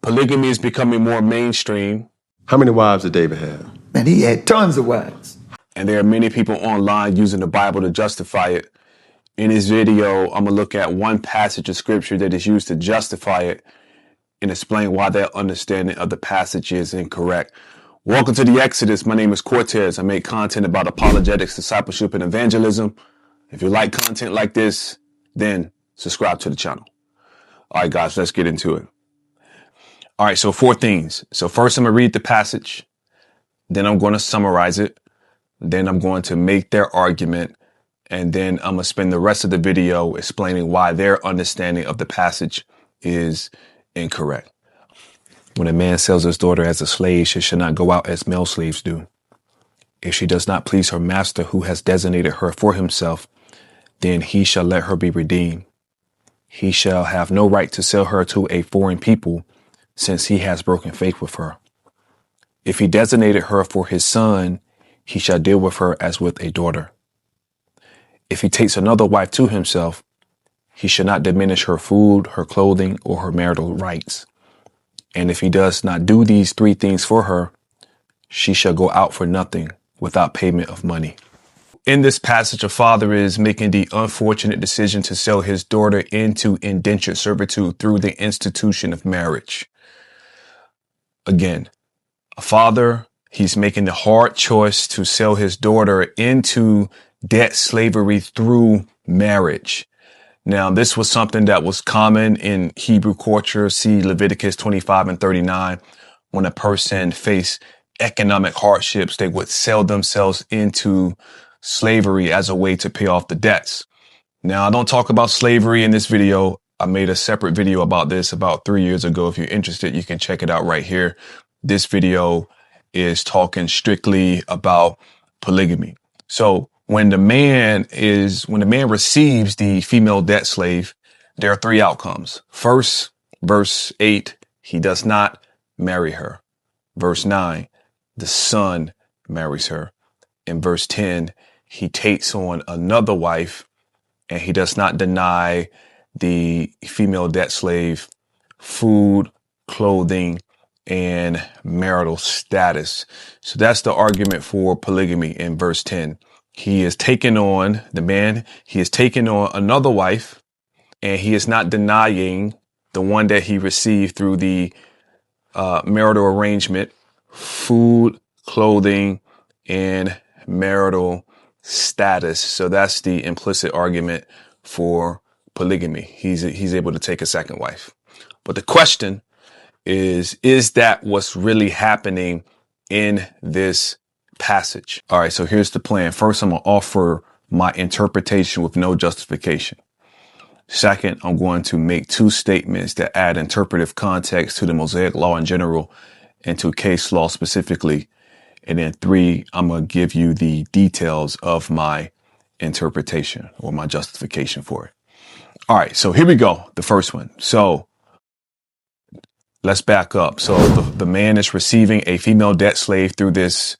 Polygamy is becoming more mainstream. How many wives did David have? And he had tons of wives. And there are many people online using the Bible to justify it. In this video, I'm going to look at one passage of scripture that is used to justify it and explain why their understanding of the passage is incorrect. Welcome to the Exodus. My name is Cortez. I make content about apologetics, discipleship, and evangelism. If you like content like this, then subscribe to the channel. All right, guys, let's get into it. All right, so 4 things. So first, I'm going to read the passage. Then I'm going to summarize it. Then I'm going to make their argument. And then I'm going to spend the rest of the video explaining why their understanding of the passage is incorrect. When a man sells his daughter as a slave, she should not go out as male slaves do. If she does not please her master who has designated her for himself, then he shall let her be redeemed. He shall have no right to sell her to a foreign people, since he has broken faith with her. If he designated her for his son, he shall deal with her as with a daughter. If he takes another wife to himself, he shall not diminish her food, her clothing, or her marital rights. And if he does not do these 3 things for her, she shall go out for nothing without payment of money. In this passage, a father is making the unfortunate decision to sell his daughter into indentured servitude through the institution of marriage. Again, a father, he's making the hard choice to sell his daughter into debt slavery through marriage. Now, this was something that was common in Hebrew culture. See Leviticus 25 and 39. When a person faced economic hardships, they would sell themselves into slavery as a way to pay off the debts. Now, I don't talk about slavery in this video. I made a separate video about this about 3 years ago. If you're interested, you can check it out right here. This video is talking strictly about polygamy. So when the man receives the female debt slave, there are 3 outcomes. First, verse 8, he does not marry her. Verse 9, the son marries her. In verse 10, he takes on another wife, and he does not deny the female debt slave food, clothing, and marital status. So that's the argument for polygamy in verse 10. He is taking on another wife, and he is not denying the one that he received through the marital arrangement, food, clothing, and marital status. So that's the implicit argument for polygamy. He's able to take a second wife. But the question is that what's really happening in this passage? All right, so here's the plan. First, I'm going to offer my interpretation with no justification. Second, I'm going to make 2 statements that add interpretive context to the Mosaic Law in general and to case law specifically. And then 3, I'm going to give you the details of my interpretation or my justification for it. All right, so here we go. The first one. So let's back up. So the man is receiving a female debt slave through this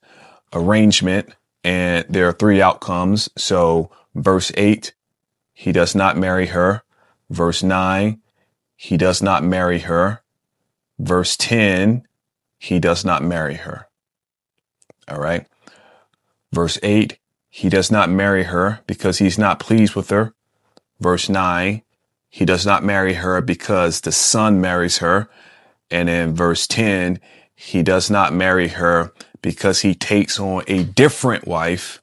arrangement, and there are 3 outcomes. So verse 8, he does not marry her. Verse 9, he does not marry her. Verse 10, he does not marry her. All right. Verse 8, he does not marry her because he's not pleased with her. Verse 9, he does not marry her because the son marries her. And in verse 10, he does not marry her because he takes on a different wife,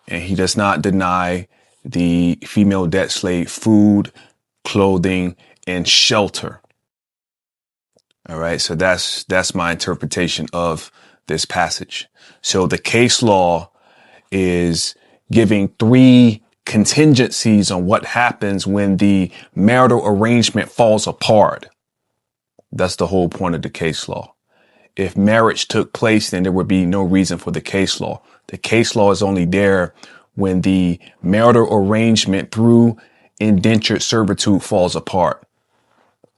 and he does not deny the female debt slave food, clothing, and shelter. All right. So that's my interpretation of this passage. So the case law is giving 3 contingencies on what happens when the marital arrangement falls apart. That's the whole point of the case law. If marriage took place, then there would be no reason for the case law. The case law is only there when the marital arrangement through indentured servitude falls apart.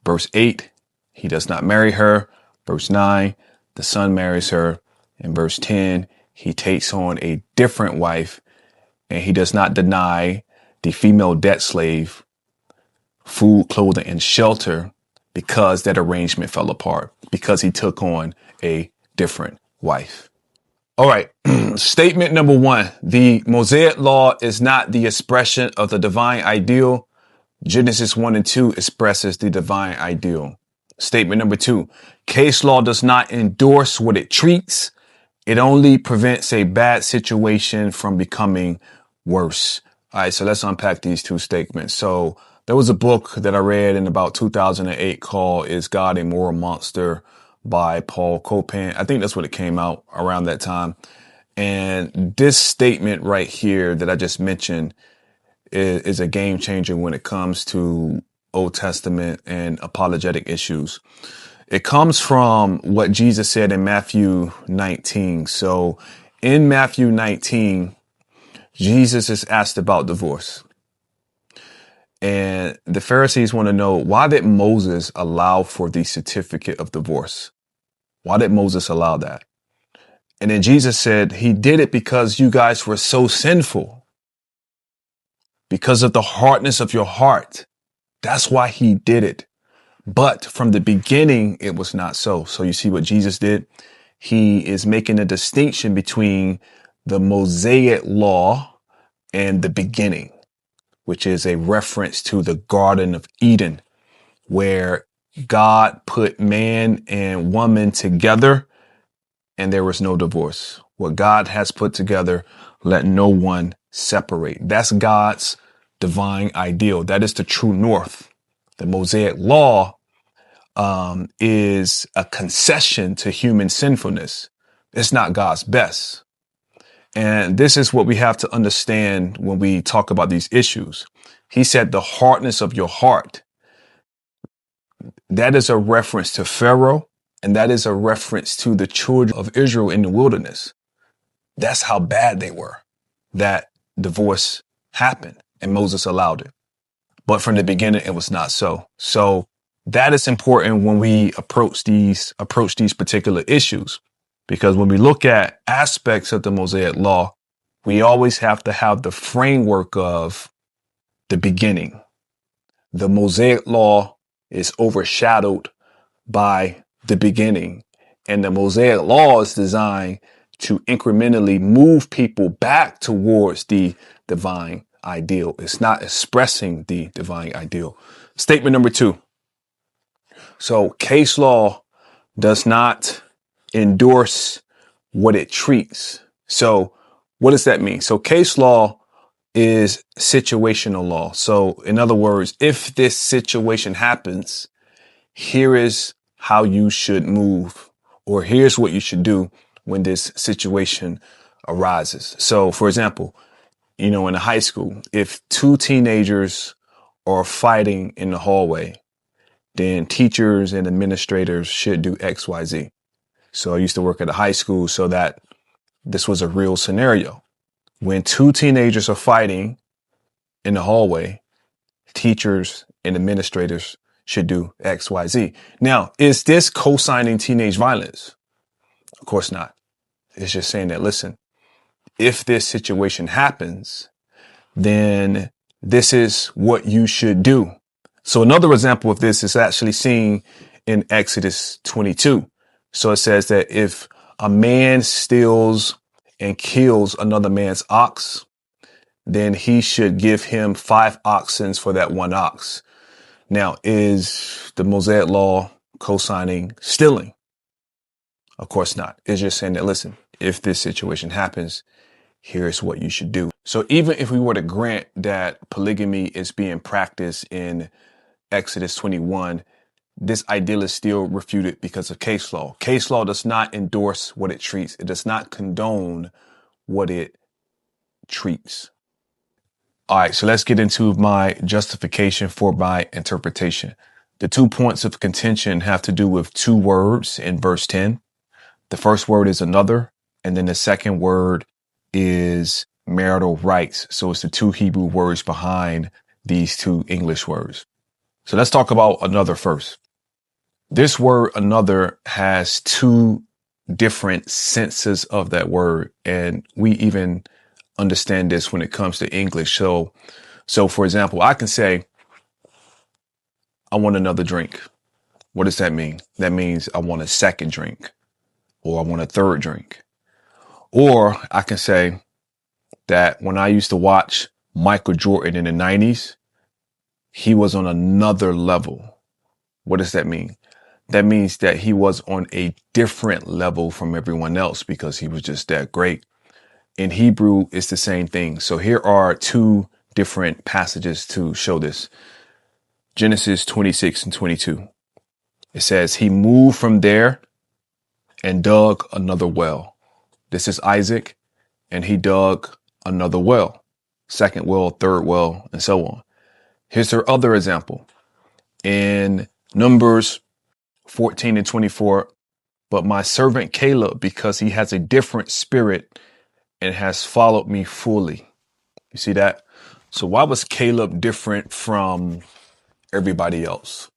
Verse 8, he does not marry her. Verse 9, the son marries her. In verse 10, he takes on a different wife, and he does not deny the female debt slave food, clothing, and shelter because that arrangement fell apart, because he took on a different wife. All right. Statement number one, the Mosaic Law is not the expression of the divine ideal. Genesis 1 and 2 expresses the divine ideal. Statement number two, case law does not endorse what it treats. It only prevents a bad situation from becoming worse. All right, so let's unpack these two statements. So there was a book that I read in about 2008 called Is God a Moral Monster by Paul Copan. I think that's what it came out around that time. And this statement right here that I just mentioned is a game changer when it comes to Old Testament and apologetic issues. It comes from what Jesus said in Matthew 19. So in Matthew 19, Jesus is asked about divorce. And the Pharisees want to know, why did Moses allow for the certificate of divorce? Why did Moses allow that? And then Jesus said he did it because you guys were so sinful, because of the hardness of your heart. That's why he did it. But from the beginning, it was not so. So you see what Jesus did? He is making a distinction between the Mosaic Law and the beginning, which is a reference to the Garden of Eden, where God put man and woman together and there was no divorce. What God has put together, let no one separate. That's God's divine ideal. That is the true north. The Mosaic Law is a concession to human sinfulness. It's not God's best. And this is what we have to understand when we talk about these issues. He said the hardness of your heart. That is a reference to Pharaoh, and that is a reference to the children of Israel in the wilderness. That's how bad they were. That divorce happened and Moses allowed it. But from the beginning, it was not so. So that is important when we approach these particular issues, because when we look at aspects of the Mosaic Law, we always have to have the framework of the beginning. The Mosaic Law is overshadowed by the beginning, and the Mosaic Law is designed to incrementally move people back towards the divine ideal. It's not expressing the divine ideal. Statement number two. So case law does not endorse what it treats. So what does that mean? So case law is situational law. So in other words, if this situation happens, here is how you should move, or here's what you should do when this situation arises. So for example, in a high school, if two teenagers are fighting in the hallway, then teachers and administrators should do X, Y, Z. So I used to work at a high school, so that this was a real scenario. When two teenagers are fighting in the hallway, teachers and administrators should do X, Y, Z. Now, is this co-signing teenage violence? Of course not. It's just saying that, listen, if this situation happens, then this is what you should do. So another example of this is actually seen in Exodus 22. So it says that if a man steals and kills another man's ox, then he should give him 5 oxen for that one ox. Now, is the Mosaic Law co-signing stealing? Of course not. It's just saying that, listen, if this situation happens, here's what you should do. So even if we were to grant that polygamy is being practiced in Exodus 21, this ideal is still refuted because of case law. Case law does not endorse what it treats. It does not condone what it treats. All right, so let's get into my justification for my interpretation. The 2 points of contention have to do with 2 words in verse 10. The first word is another, and then the second word is marital rights. So it's the 2 Hebrew words behind these 2 English words. So let's talk about another first. This word another has 2 different senses of that word, and we even understand this when it comes to English. So for example, I can say, I want another drink. What does that mean? That means I want a second drink, or I want a third drink. Or I can say that when I used to watch Michael Jordan in the 90s, he was on another level. What does that mean? That means that he was on a different level from everyone else because he was just that great. In Hebrew, it's the same thing. So here are two different passages to show this. Genesis 26 and 22. It says, he moved from there and dug another well. This is Isaac, and he dug another well, second well, third well, and so on. Here's her other example. In Numbers 14 and 24, but my servant Caleb, because he has a different spirit and has followed me fully. You see that? So why was Caleb different from everybody else?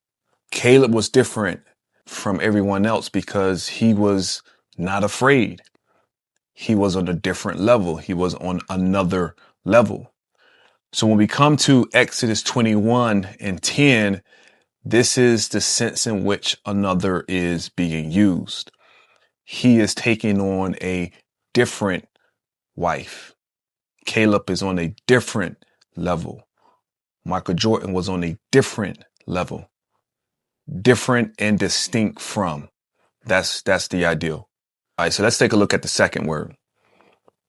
Caleb was different from everyone else because he was not afraid. He was on a different level. He was on another level. So when we come to Exodus 21 and 10, this is the sense in which another is being used. He is taking on a different wife. Caleb is on a different level. Michael Jordan was on a different level. Different and distinct from. That's the ideal. All right, so let's take a look at the second word.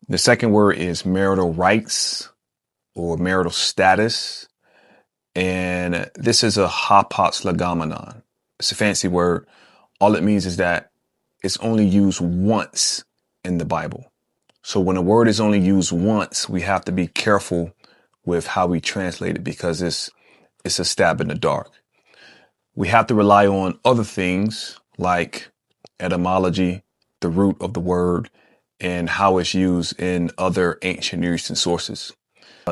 The second word is marital rights or marital status. And this is a hapax legomenon. It's a fancy word. All it means is that it's only used once in the Bible. So when a word is only used once, we have to be careful with how we translate it because it's a stab in the dark. We have to rely on other things like etymology, the root of the word, and how it's used in other ancient Near Eastern sources.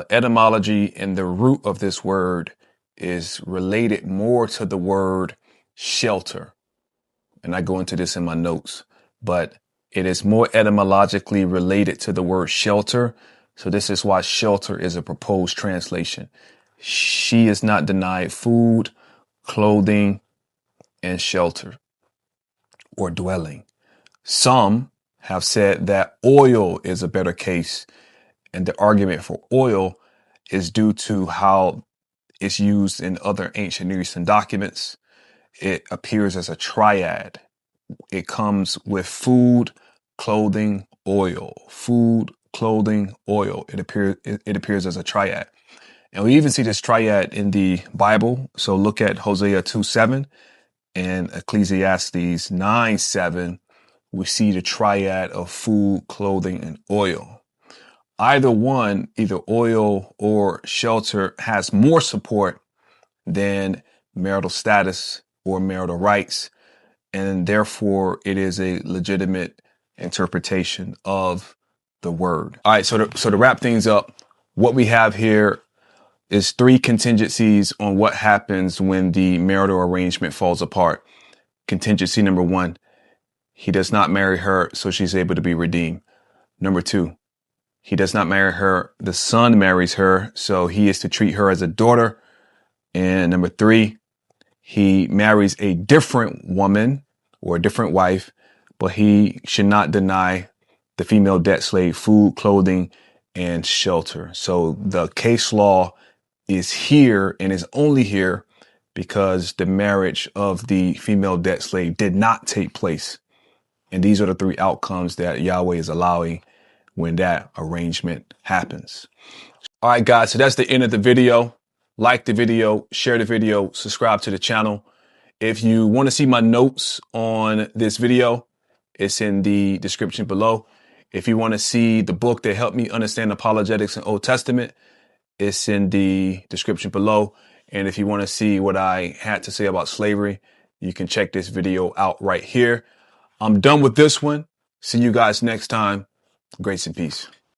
Etymology and the root of this word is related more to the word shelter. And I go into this in my notes, but it is more etymologically related to the word shelter. So this is why shelter is a proposed translation. She is not denied food, clothing, and shelter or dwelling. Some have said that oil is a better case, and the argument for oil is due to how it's used in other ancient Near Eastern documents. It appears as a triad. It comes with food, clothing, oil. Food, clothing, oil. It appears as a triad. And we even see this triad in the Bible. So look at Hosea 2:7 and Ecclesiastes 9:7. We see the triad of food, clothing, and oil. Either one, either oil or shelter, has more support than marital status or marital rights. And therefore, it is a legitimate interpretation of the word. All right, so to wrap things up, what we have here is three contingencies on what happens when the marital arrangement falls apart. Contingency number one, he does not marry her, so she's able to be redeemed. Number two, he does not marry her, the son marries her, so he is to treat her as a daughter. And number three, he marries a different woman or a different wife, but he should not deny the female debt slave food, clothing, and shelter. So the case law is here and is only here because the marriage of the female debt slave did not take place. And these are the three outcomes that Yahweh is allowing when that arrangement happens. All right, guys, so that's the end of the video. Like the video, share the video, subscribe to the channel. If you want to see my notes on this video, it's in the description below. If you want to see the book that helped me understand apologetics in Old Testament, it's in the description below. And if you want to see what I had to say about slavery, you can check this video out right here. I'm done with this one. See you guys next time. Grace and peace.